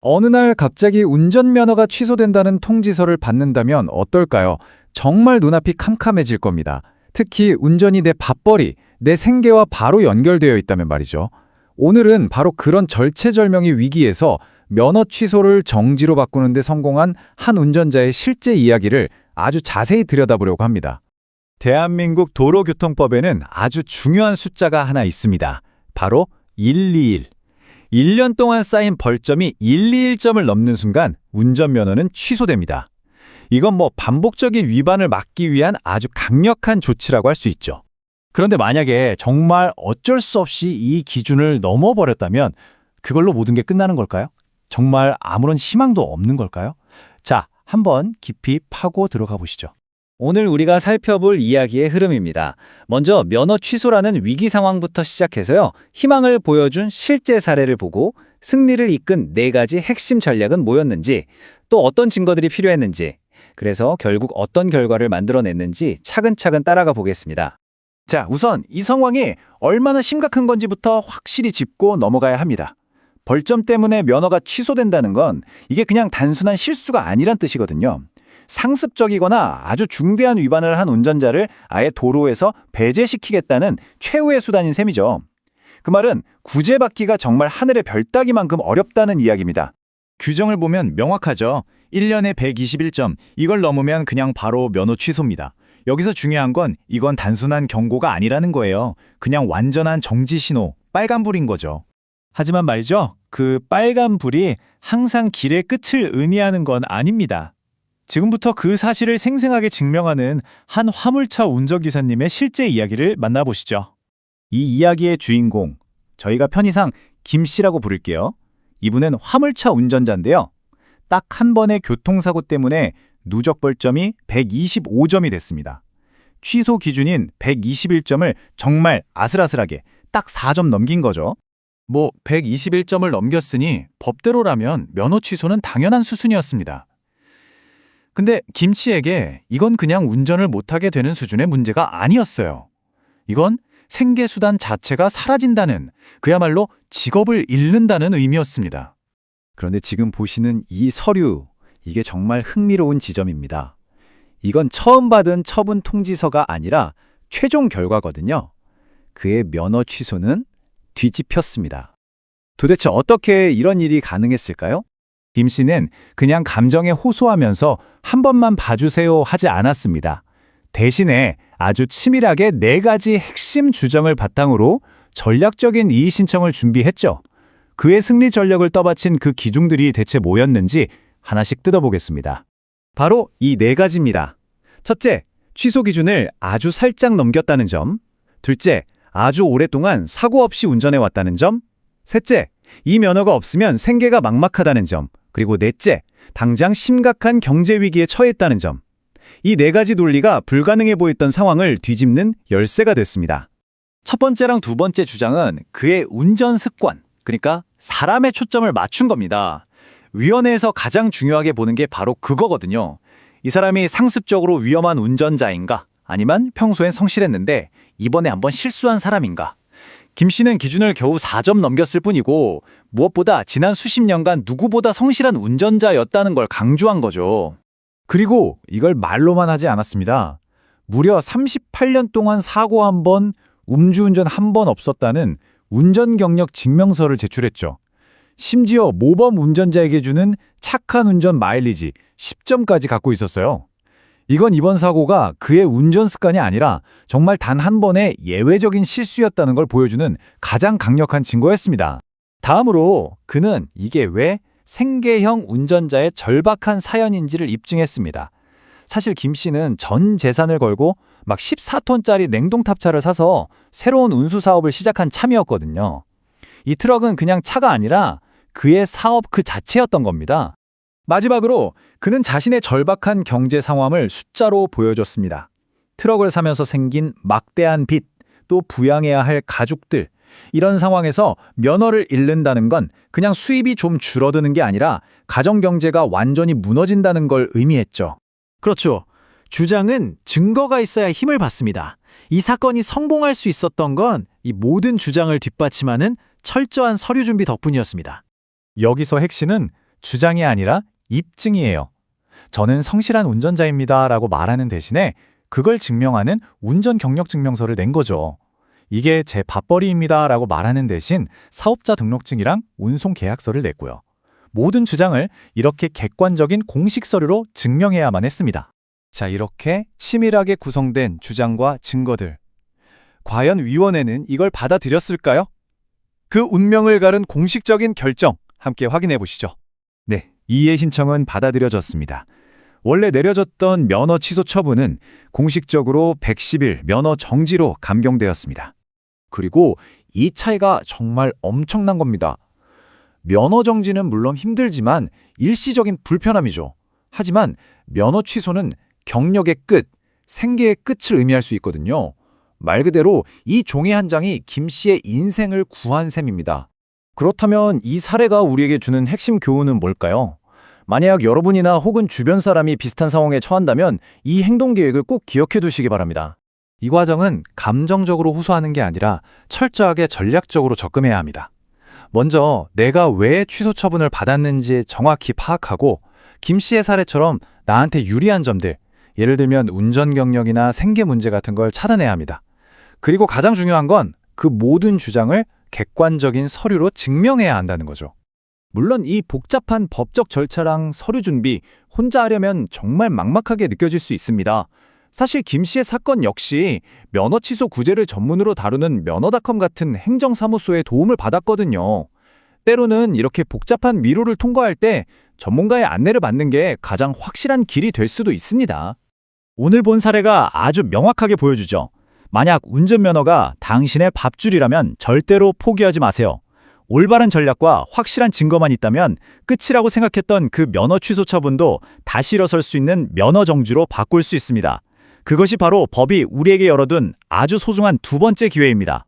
어느 날 갑자기 운전면허가 취소된다는 통지서를 받는다면 어떨까요? 정말 눈앞이 캄캄해질 겁니다. 특히 운전이 내 밥벌이, 내 생계와 바로 연결되어 있다면 말이죠. 오늘은 바로 그런 절체절명의 위기에서 면허 취소를 정지로 바꾸는 데 성공한 한 운전자의 실제 이야기를 아주 자세히 들여다보려고 합니다. 대한민국 도로교통법에는 아주 중요한 숫자가 하나 있습니다. 바로 121. 1년 동안 쌓인 벌점이 121점을 넘는 순간 운전면허는 취소됩니다. 이건 반복적인 위반을 막기 위한 아주 강력한 조치라고 할 수 있죠. 그런데 만약에 정말 어쩔 수 없이 이 기준을 넘어버렸다면 그걸로 모든 게 끝나는 걸까요? 정말 아무런 희망도 없는 걸까요? 자, 한번 깊이 파고 들어가 보시죠. 오늘 우리가 살펴볼 이야기의 흐름입니다. 먼저 면허 취소라는 위기 상황부터 시작해서요. 희망을 보여준 실제 사례를 보고 승리를 이끈 4가지 핵심 전략은 뭐였는지, 또 어떤 증거들이 필요했는지, 그래서 결국 어떤 결과를 만들어냈는지 차근차근 따라가 보겠습니다. 자, 우선 이 상황이 얼마나 심각한 건지부터 확실히 짚고 넘어가야 합니다. 벌점 때문에 면허가 취소된다는 건 이게 그냥 단순한 실수가 아니란 뜻이거든요. 상습적이거나 아주 중대한 위반을 한 운전자를 아예 도로에서 배제시키겠다는 최후의 수단인 셈이죠. 그 말은 구제받기가 정말 하늘의 별 따기만큼 어렵다는 이야기입니다. 규정을 보면 명확하죠. 1년에 121점, 이걸 넘으면 그냥 바로 면허 취소입니다. 여기서 중요한 건 이건 단순한 경고가 아니라는 거예요. 그냥 완전한 정지 신호, 빨간불인 거죠. 하지만 말이죠. 그 빨간불이 항상 길의 끝을 의미하는 건 아닙니다. 지금부터 그 사실을 생생하게 증명하는 한 화물차 운전기사님의 실제 이야기를 만나보시죠. 이 이야기의 주인공, 저희가 편의상 김 씨라고 부를게요. 이분은 화물차 운전자인데요. 딱 한 번의 교통사고 때문에 누적 벌점이 125점이 됐습니다. 취소 기준인 121점을 정말 아슬아슬하게 딱 4점 넘긴 거죠. 121점을 넘겼으니 법대로라면 면허 취소는 당연한 수순이었습니다. 근데 김 씨에게 이건 그냥 운전을 못하게 되는 수준의 문제가 아니었어요. 이건 생계수단 자체가 사라진다는, 그야말로 직업을 잃는다는 의미였습니다. 그런데 지금 보시는 이 서류, 이게 정말 흥미로운 지점입니다. 이건 처음 받은 처분 통지서가 아니라 최종 결과거든요. 그의 면허 취소는 뒤집혔습니다. 도대체 어떻게 이런 일이 가능했을까요? 김 씨는 그냥 감정에 호소하면서 한 번만 봐주세요 하지 않았습니다. 대신에 아주 치밀하게 4가지 핵심 주장을 바탕으로 전략적인 이의 신청을 준비했죠. 그의 승리 전략을 떠받친 그 기둥들이 대체 뭐였는지 하나씩 뜯어보겠습니다. 바로 이 4가지입니다. 첫째, 취소 기준을 아주 살짝 넘겼다는 점. 둘째, 아주 오랫동안 사고 없이 운전해왔다는 점. 셋째, 이 면허가 없으면 생계가 막막하다는 점. 그리고 넷째, 당장 심각한 경제 위기에 처했다는 점. 이 4가지 논리가 불가능해 보였던 상황을 뒤집는 열쇠가 됐습니다. 첫 번째랑 두 번째 주장은 그의 운전 습관, 그러니까 사람의 초점을 맞춘 겁니다. 위원회에서 가장 중요하게 보는 게 바로 그거거든요. 이 사람이 상습적으로 위험한 운전자인가? 아니면 평소엔 성실했는데 이번에 한번 실수한 사람인가? 김 씨는 기준을 겨우 4점 넘겼을 뿐이고 무엇보다 지난 수십 년간 누구보다 성실한 운전자였다는 걸 강조한 거죠. 그리고 이걸 말로만 하지 않았습니다. 무려 38년 동안 사고 한 번, 음주운전 한 번 없었다는 운전 경력 증명서를 제출했죠. 심지어 모범 운전자에게 주는 착한 운전 마일리지 10점까지 갖고 있었어요. 이건 이번 사고가 그의 운전 습관이 아니라 정말 단 한 번의 예외적인 실수였다는 걸 보여주는 가장 강력한 증거였습니다. 다음으로 그는 이게 왜 생계형 운전자의 절박한 사연인지를 입증했습니다. 사실 김 씨는 전 재산을 걸고 막 14톤짜리 냉동탑차를 사서 새로운 운수 사업을 시작한 참이었거든요. 이 트럭은 그냥 차가 아니라 그의 사업 그 자체였던 겁니다. 마지막으로 그는 자신의 절박한 경제 상황을 숫자로 보여줬습니다. 트럭을 사면서 생긴 막대한 빚, 또 부양해야 할 가족들, 이런 상황에서 면허를 잃는다는 건 그냥 수입이 좀 줄어드는 게 아니라 가정경제가 완전히 무너진다는 걸 의미했죠. 그렇죠. 주장은 증거가 있어야 힘을 받습니다. 이 사건이 성공할 수 있었던 건 이 모든 주장을 뒷받침하는 철저한 서류 준비 덕분이었습니다. 여기서 핵심은 주장이 아니라 입증이에요. 저는 성실한 운전자입니다 라고 말하는 대신에 그걸 증명하는 운전 경력 증명서를 낸 거죠. 이게 제 밥벌이입니다 라고 말하는 대신 사업자 등록증이랑 운송 계약서를 냈고요. 모든 주장을 이렇게 객관적인 공식 서류로 증명해야만 했습니다. 자, 이렇게 치밀하게 구성된 주장과 증거들. 과연 위원회는 이걸 받아들였을까요? 그 운명을 가른 공식적인 결정 함께 확인해 보시죠. 네, 이의 신청은 받아들여졌습니다. 원래 내려졌던 면허 취소 처분은 공식적으로 110일 면허 정지로 감경되었습니다. 그리고 이 차이가 정말 엄청난 겁니다. 면허 정지는 물론 힘들지만 일시적인 불편함이죠. 하지만 면허 취소는 경력의 끝, 생계의 끝을 의미할 수 있거든요. 말 그대로 이 종이 한 장이 김 씨의 인생을 구한 셈입니다. 그렇다면 이 사례가 우리에게 주는 핵심 교훈은 뭘까요? 만약 여러분이나 혹은 주변 사람이 비슷한 상황에 처한다면 이 행동 계획을 꼭 기억해 두시기 바랍니다. 이 과정은 감정적으로 호소하는 게 아니라 철저하게 전략적으로 접근해야 합니다. 먼저 내가 왜 취소 처분을 받았는지 정확히 파악하고 김 씨의 사례처럼 나한테 유리한 점들, 예를 들면 운전 경력이나 생계 문제 같은 걸 차단해야 합니다. 그리고 가장 중요한 건 그 모든 주장을 객관적인 서류로 증명해야 한다는 거죠. 물론 이 복잡한 법적 절차랑 서류 준비 혼자 하려면 정말 막막하게 느껴질 수 있습니다. 사실 김 씨의 사건 역시 면허 취소 구제를 전문으로 다루는 면허닷컴 같은 행정사무소의 도움을 받았거든요. 때로는 이렇게 복잡한 미로를 통과할 때 전문가의 안내를 받는 게 가장 확실한 길이 될 수도 있습니다. 오늘 본 사례가 아주 명확하게 보여주죠. 만약 운전면허가 당신의 밥줄이라면 절대로 포기하지 마세요. 올바른 전략과 확실한 증거만 있다면 끝이라고 생각했던 그 면허 취소 처분도 다시 일어설 수 있는 면허 정지로 바꿀 수 있습니다. 그것이 바로 법이 우리에게 열어둔 아주 소중한 두 번째 기회입니다.